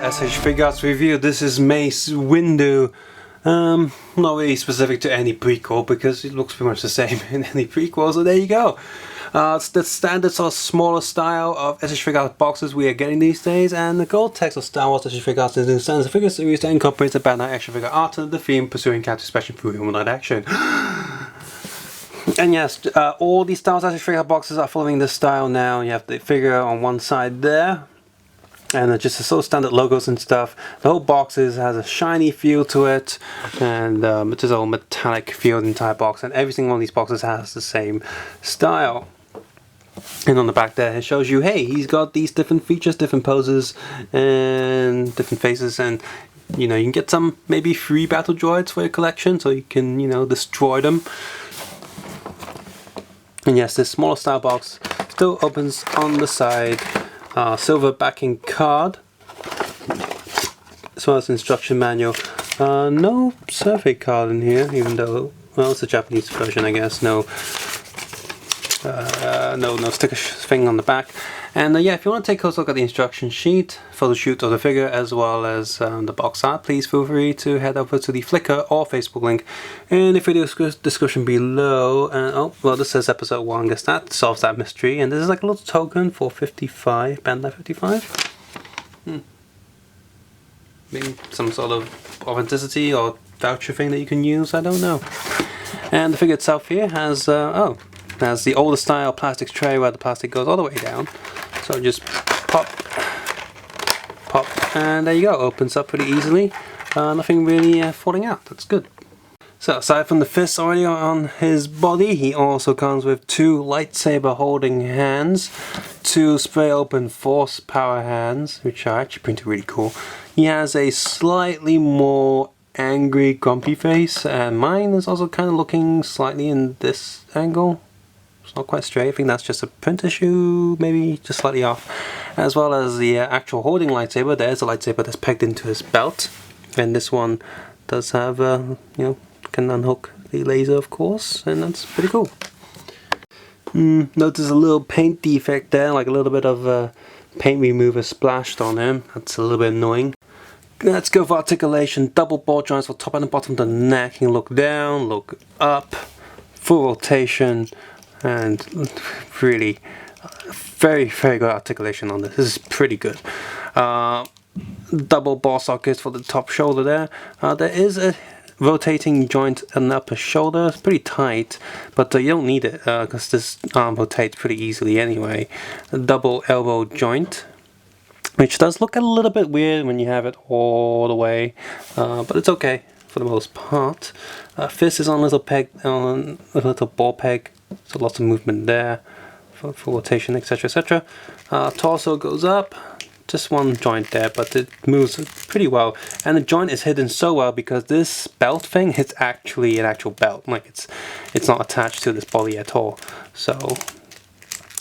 SH Figuarts review. This is Mace Windu. Not really specific to any prequel because it looks pretty much the same in any prequel, so there you go. It's the standard sort of smaller style of SH Figuarts boxes we are getting these days, and the gold text of Star Wars SH Figuarts is in the standard figure series that incorporates the Bandai action figure art and the theme pursuing character expression through humanoid action. And yes, all these Star Wars SH Figuarts boxes are following this style now. You have the figure on one side there, and just the sort of standard logos and stuff. The whole box has a shiny feel to it, and it's just all metallic feel, the entire box, and every single one of these boxes has the same style. And on the back there it shows you, hey, he's got these different features, different poses, and different faces, and you know, you can get some maybe free battle droids for your collection, so you can, you know, destroy them. And yes, this smaller style box still opens on the side. Silver backing card, as well as instruction manual. No survey card in here, even though, well, it's a Japanese version, I guess. No sticker thing on the back. And yeah, if you want to take a close look at the instruction sheet, photo shoot of the figure, as well as the box art, please feel free to head over to the Flickr or Facebook link in the video description below. And oh, well, this says episode 1, I guess that solves that mystery. And this is like a little token for 55, Bandai 55. Maybe some sort of authenticity or voucher thing that you can use, I don't know. And the figure itself here has, has the older style plastic tray where the plastic goes all the way down. So just pop, pop, and there you go. Opens up pretty easily. Nothing really falling out. That's good. So aside from the fists already on his body, he also comes with 2 lightsaber holding hands, 2 spray open force power hands, which are actually pretty really cool. He has a slightly more angry, grumpy face, and mine is also kind of looking slightly in this angle. It's not quite straight. I think that's just a print issue, maybe just slightly off. As well as the actual holding lightsaber. There's a lightsaber that's pegged into his belt, and this one does have, you know, can unhook the laser, of course, and that's pretty cool. Notice a little paint defect there, like a little bit of paint remover splashed on him. That's a little bit annoying. Let's go for articulation. Double ball joints for top and bottom of the neck. You can look down, look up, full rotation. And really very good articulation on this. This is pretty good. Double ball sockets for the top shoulder there. There is a rotating joint in the upper shoulder. It's pretty tight, but you don't need it because this arm rotates pretty easily anyway. A double elbow joint, which does look a little bit weird when you have it all the way, but it's okay for the most part. Fist is on a little peg, on a little ball peg. So lots of movement there for rotation, etc, etc. Torso goes up, just one joint there, but it moves pretty well. And the joint is hidden so well because this belt thing is actually an actual belt. Like it's not attached to this body at all. So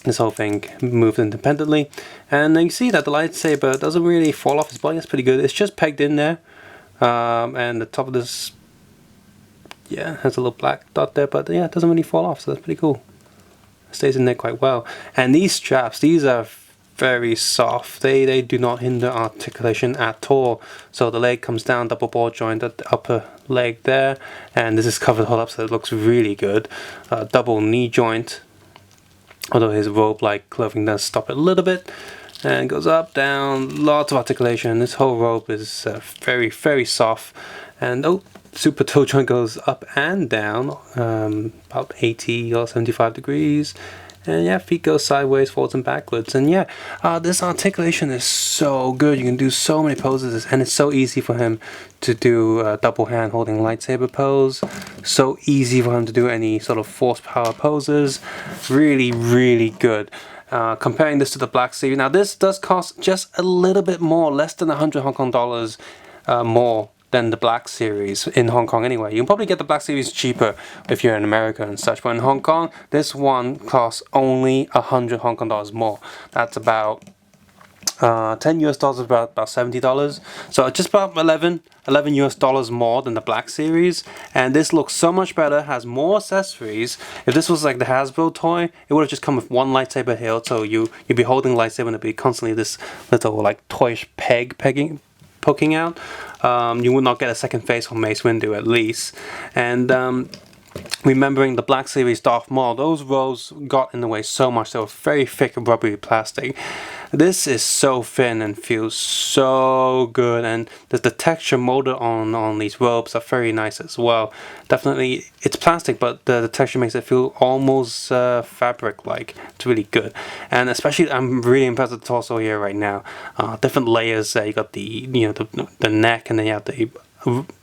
this whole thing moves independently. And you see that the lightsaber doesn't really fall off his body. That's pretty good. It's just pegged in there. And the top of this, yeah, has a little black dot there, but yeah, it doesn't really fall off, so that's pretty cool. It stays in there quite well. And these straps, these are very soft. They do not hinder articulation at all. So the leg comes down, double ball joint at the upper leg there, and this is covered all up, so it looks really good. Double knee joint, although his robe-like clothing does stop it a little bit. And goes up, down, lots of articulation. This whole robe is very soft. And oh, super toe joint goes up and down, about 80 or 75 degrees. And yeah, feet go sideways, forwards and backwards. And yeah, this articulation is so good. You can do so many poses, and it's so easy for him to do a double hand holding lightsaber pose. So easy for him to do any sort of force power poses. Really good. Comparing this to the Black Series, now this does cost just a little bit more, less than 100 Hong Kong dollars more than the Black Series in Hong Kong anyway. You can probably get the Black Series cheaper if you're in America and such, but in Hong Kong, this one costs only 100 Hong Kong dollars more. That's about 10 US dollars, about $70. So just about 11 US dollars more than the Black Series. And this looks so much better, has more accessories. If this was like the Hasbro toy, it would have just come with one lightsaber hilt. So you'd be holding the lightsaber and it'd be constantly this little like toyish poking out. You would not get a second face on Mace Windu at least. And remembering the Black Series Darth Maul, those robes got in the way so much. They were very thick rubbery plastic. This is so thin and feels so good, and the texture molded on these robes are very nice as well. Definitely, it's plastic, but the texture makes it feel almost fabric-like. It's really good, and especially I'm really impressed with the torso here right now. Different layers. You got the the neck, and then you have the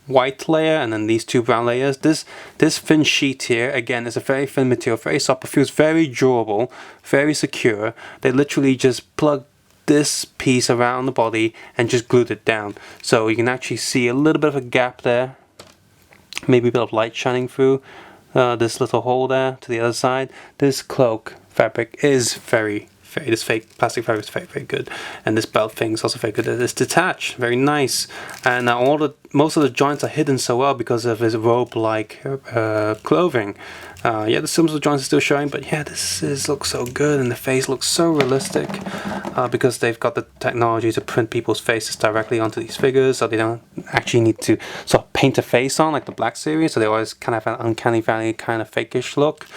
white layer, and then these two brown layers. This thin sheet here again is a very thin material, very soft, but feels very durable, very secure. They literally just plug this piece around the body and just glued it down, so you can actually see a little bit of a gap there, maybe a bit of light shining through this little hole there to the other side. This cloak fabric is this fake plastic fabric is very good, and this belt thing is also very good. It's detached, very nice, and most of the joints are hidden so well because of his robe-like clothing. Yeah, the symbols of the joints are still showing, but yeah, looks so good, and the face looks so realistic because they've got the technology to print people's faces directly onto these figures, so they don't actually need to sort of paint a face on like the Black Series, so they always kind of have an uncanny valley kind of fakeish look.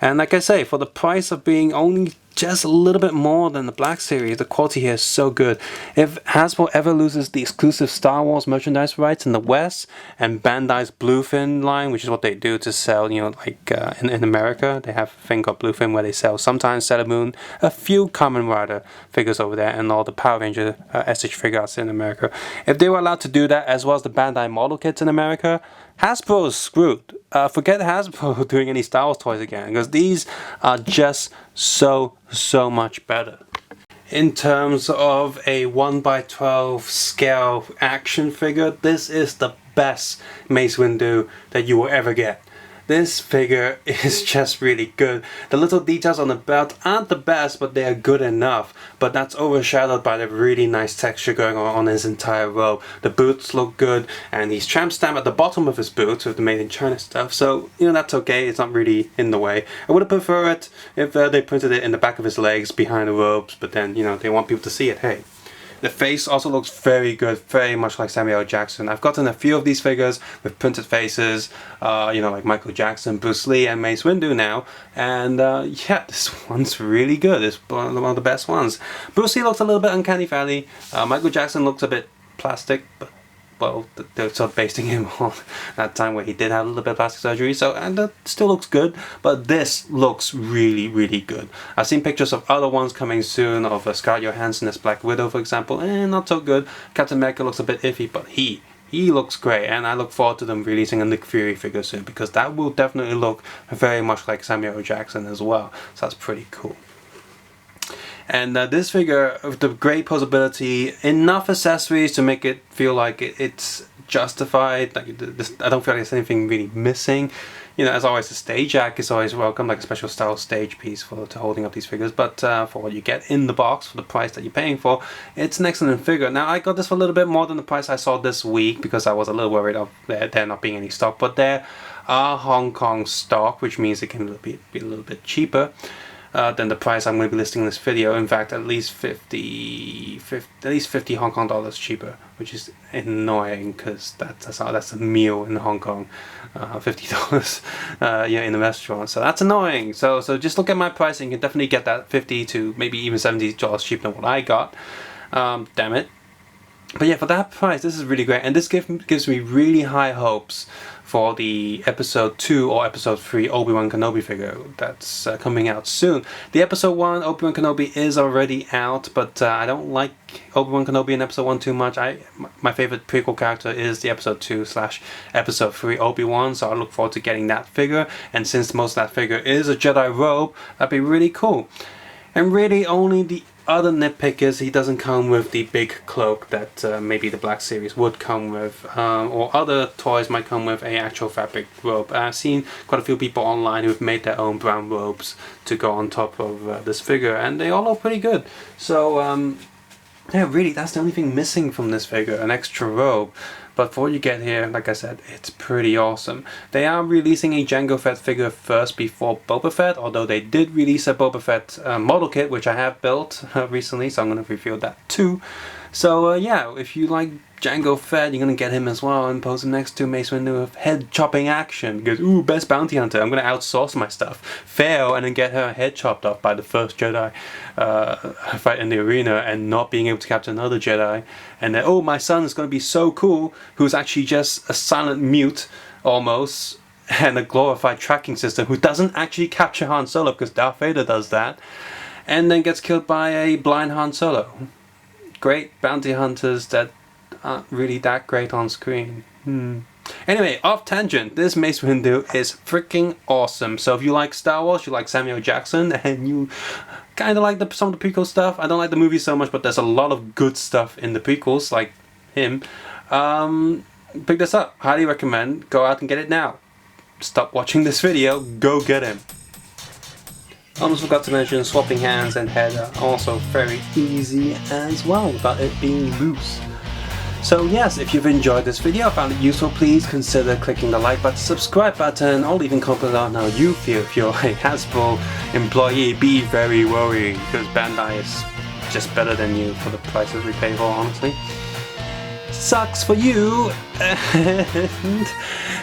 And like I say, for the price of being only just a little bit more than the Black Series, the quality here is so good. If Hasbro ever loses the exclusive Star Wars merchandise rights in the West, and Bandai's Bluefin line, which is what they do to sell, like in America, they have a thing called Bluefin where they sell sometimes Sailor Moon, a few Kamen Rider figures over there, and all the Power Ranger SH Figuarts in America. If they were allowed to do that, as well as the Bandai model kits in America, Hasbro is screwed. Forget Hasbro doing any Star Wars toys again, because these are just so much better. In terms of a 1x12 scale action figure, this is the best Mace Windu that you will ever get. This figure is just really good. The little details on the belt aren't the best, but they are good enough. But that's overshadowed by the really nice texture going on his entire robe. The boots look good, and he's tramp stamp at the bottom of his boots with the made in China stuff. So, that's okay. It's not really in the way. I would have preferred it if they printed it in the back of his legs behind the robes, but then, they want people to see it. Hey. The face also looks very good, very much like Samuel L. Jackson. I've gotten a few of these figures with printed faces, like Michael Jackson, Bruce Lee, and Mace Windu now. And yeah, this one's really good. It's one of the best ones. Bruce Lee looks a little bit uncanny valley. Michael Jackson looks a bit plastic, but well, they're sort of basing him on that time where he did have a little bit of plastic surgery, and that still looks good, but this looks really good. I've seen pictures of other ones coming soon, of Scarlett Johansson as Black Widow, for example, and not so good. Captain America looks a bit iffy, but he looks great, and I look forward to them releasing a Nick Fury figure soon, because that will definitely look very much like Samuel L. Jackson as well, so that's pretty cool. And this figure, with the great posability, enough accessories to make it feel like it's justified. Like I don't feel like there's anything really missing. As always, the stage jack is always welcome, like a special style stage piece to holding up these figures. But for what you get in the box, for the price that you're paying for, it's an excellent figure. Now, I got this for a little bit more than the price I saw this week, because I was a little worried of there not being any stock. But there are Hong Kong stock, which means it can be a little bit cheaper than the price I'm going to be listing in this video. In fact, at least 50 Hong Kong dollars cheaper, which is annoying, because that's a meal in Hong Kong, $50 in the restaurant. So that's annoying. So just look at my pricing. You can definitely get that $50 to maybe even $70 cheaper than what I got. Damn it. But yeah, for that price, this is really great, and this gives me really high hopes for the episode 2 or episode 3 Obi-Wan Kenobi figure that's coming out soon. The episode 1 Obi-Wan Kenobi is already out, but I don't like Obi-Wan Kenobi in episode 1 too much. My favorite prequel character is the episode 2/episode 3 Obi-Wan, so I look forward to getting that figure, and since most of that figure is a Jedi robe, that'd be really cool. And really only the other nitpick is he doesn't come with the big cloak that maybe the Black Series would come with, or other toys might come with a actual fabric robe. I've seen quite a few people online who've made their own brown robes to go on top of this figure, and they all look pretty good. So yeah, really, that's the only thing missing from this figure, an extra robe. But for what you get here, like I said, it's pretty awesome. They are releasing a Jango Fett figure first before Boba Fett, although they did release a Boba Fett model kit, which I have built recently, so I'm going to reveal that too. So yeah, if you like Jango Fett, you're gonna get him as well and pose him next to Mace Windu with head chopping action because ooh, best bounty hunter, I'm gonna outsource my stuff, fail and then get her head chopped off by the first Jedi fight in the arena and not being able to capture another Jedi, and then oh, my son is gonna be so cool, who's actually just a silent mute almost and a glorified tracking system who doesn't actually capture Han Solo because Darth Vader does that, and then gets killed by a blind Han Solo. Great bounty hunters that aren't really that great on screen. Anyway, off tangent, this Mace Windu is freaking awesome. So if you like Star Wars, you like Samuel Jackson, and you kind of like some of the prequel stuff. I don't like the movie so much, but there's a lot of good stuff in the prequels, like him. Pick this up. Highly recommend. Go out and get it now. Stop watching this video. Go get him. Almost forgot to mention swapping hands and head are also very easy as well without it being loose. So yes, if you've enjoyed this video, found it useful, please consider clicking the like button, subscribe button, or leaving comments on how you feel. If you're a Hasbro employee, be very worried because Bandai is just better than you for the prices we pay for, honestly. Sucks for you. And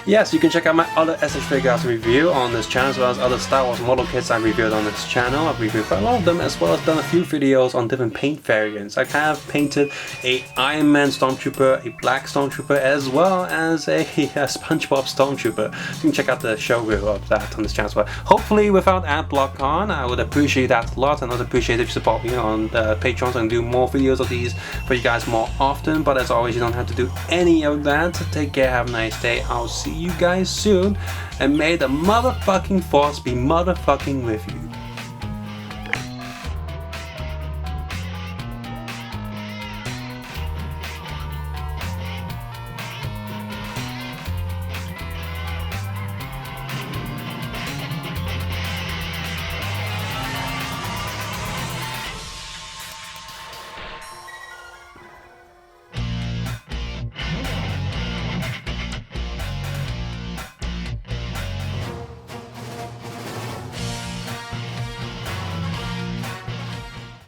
yes, you can check out my other SH Figuarts review on this channel as well as other Star Wars model kits I reviewed on this channel. I've reviewed quite a lot of them as well as done a few videos on different paint variants. I have painted a Iron Man Stormtrooper, a Black Stormtrooper, as well as a SpongeBob Stormtrooper. You can check out the show review of that on this channel as well. Hopefully without ad block on, I would appreciate that a lot, and I'd appreciate if you support me on Patreon so I can do more videos of these for you guys more often. But as always, you don't have to do any of that. Take care, have a nice day. I'll see you guys soon, and may the motherfucking force be motherfucking with you.